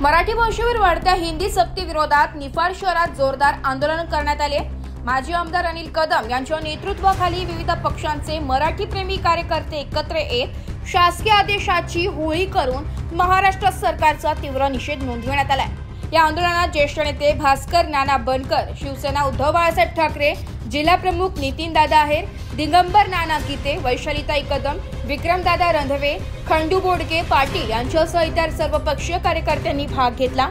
मराठी भाषेवर वाढत्या हिंदी सक्ती विरोधात निफाड शहरात जोरदार आंदोलन करण्यात आले। माजी आमदार अनिल कदम यांच्या नेतृत्वाखाली विविध पक्षांचे मराठी प्रेमी कार्यकर्ते एकत्र येत शासकीय आदेशाची होळी करून महाराष्ट्र सरकारचा तीव्र निषेध नोंदवण्यात आला। या आंदोलनात ज्येष्ठ नेते भास्कर नाना बनकर, शिवसेना उद्धव बाळासाहेब ठाकरे, जिल्हा प्रमुख नितीन दादा आहेर, दिगंबर नाना गीते, वैशालीताई कदम, विक्रमदादा रंधवे, खंडू बोडके पाटील यांच्यासह इतर सर्वपक्षीय कार्यकर्त्यांनी भाग घेतला।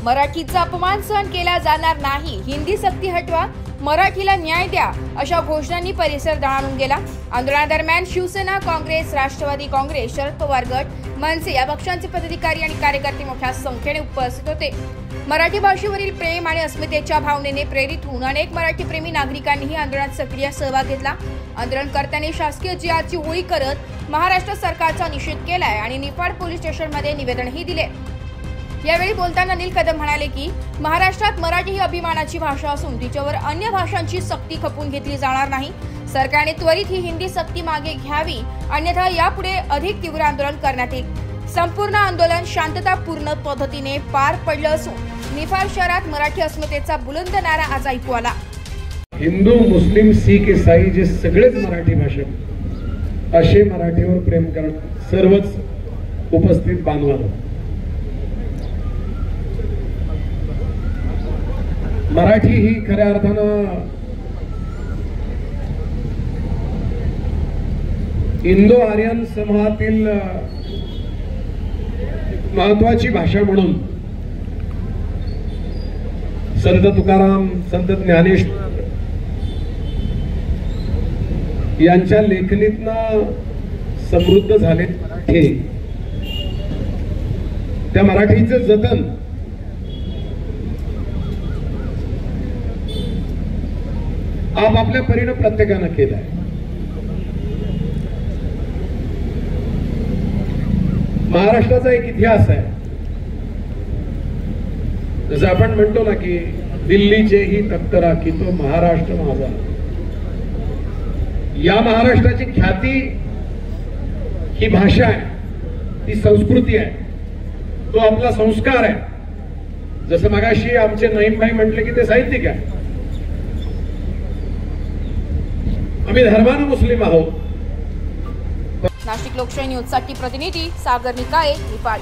मराठीचा अपमान सहन केला जाणार नाही, हिंदी सक्ती हटवा, मराठीला न्याय द्या अशा घोषणांनी परिसर दणाणून गेला। आंदोलनादरम्यान शिवसेना, काँग्रेस, राष्ट्रवादी काँग्रेस, शरद पवार गट, मनसे या पक्षांचे पदाधिकारी आणि कार्यकर्ते मोठ्या संख्येने उपस्थित होते। मराठी भाषेवरील प्रेम आणि अस्मितेच्या भावनेने प्रेरित होऊन अनेक मराठी प्रेमी नागरिकांनीही आंदोलनात सक्रिय सहभाग घेतला। आंदोलनकर्त्यांनी शासकीय जिहाची होळी करत महाराष्ट्र सरकारचा निषेध केलाय आणि निफाड पोलीस स्टेशनमध्ये निवेदनही दिले। यावेळी बोलताना अनिल कदम म्हणाले की महाराष्ट्रात मराठी ही अभिमानाची भाषा असून तिच्यावर अन्य भाषांची सक्ती खपून घेतली जाणार नाही। सरकारने त्वरित ही हिंदी सक्ती मागे घ्यावी, अन्यथा यापुढे अधिक तीव्र आंदोलन करण्यात येईल। संपूर्ण आंदोलन शांततापूर्ण पद्धतीने पार पडलं असून निफाड शहरात मराठी अस्मितेचा बुलंद नारा आज ऐकू आला। हिंदू, मुस्लिम, शीख, ईसाई जे सगळेच मराठी भाषक असे मराठीवर प्रेम करत सर्वच उपस्थित बांधवांनो, मराठी ही खऱ्या अर्थानं इंडो आर्यन समूहातील महत्वाची भाषा म्हणून संत तुकाराम, संत ज्ञानेश्वर यांच्या लेखणीतनं समृद्ध झाले मराठी। त्या मराठीचं जतन आपापल्या परीने प्रत्येकानं केलंय। महाराष्ट्राचा एक इतिहास आहे, जसं आपण म्हणतो ना की दिल्लीचे ही तख्त राखी तो महाराष्ट्र माझा। या महाराष्ट्राची ख्याती ही भाषा आहे, ती संस्कृती आहे, तो आपला संस्कार आहे। जसं मगाशी आमचे नईम भाई म्हटले की ते साहित्यिक आहे, आम्ही धर्मानं मुस्लिम आहोत। नाशिक लोकशाही न्यूज साठी प्रतिनिधी सागर निकाळे, निफाड।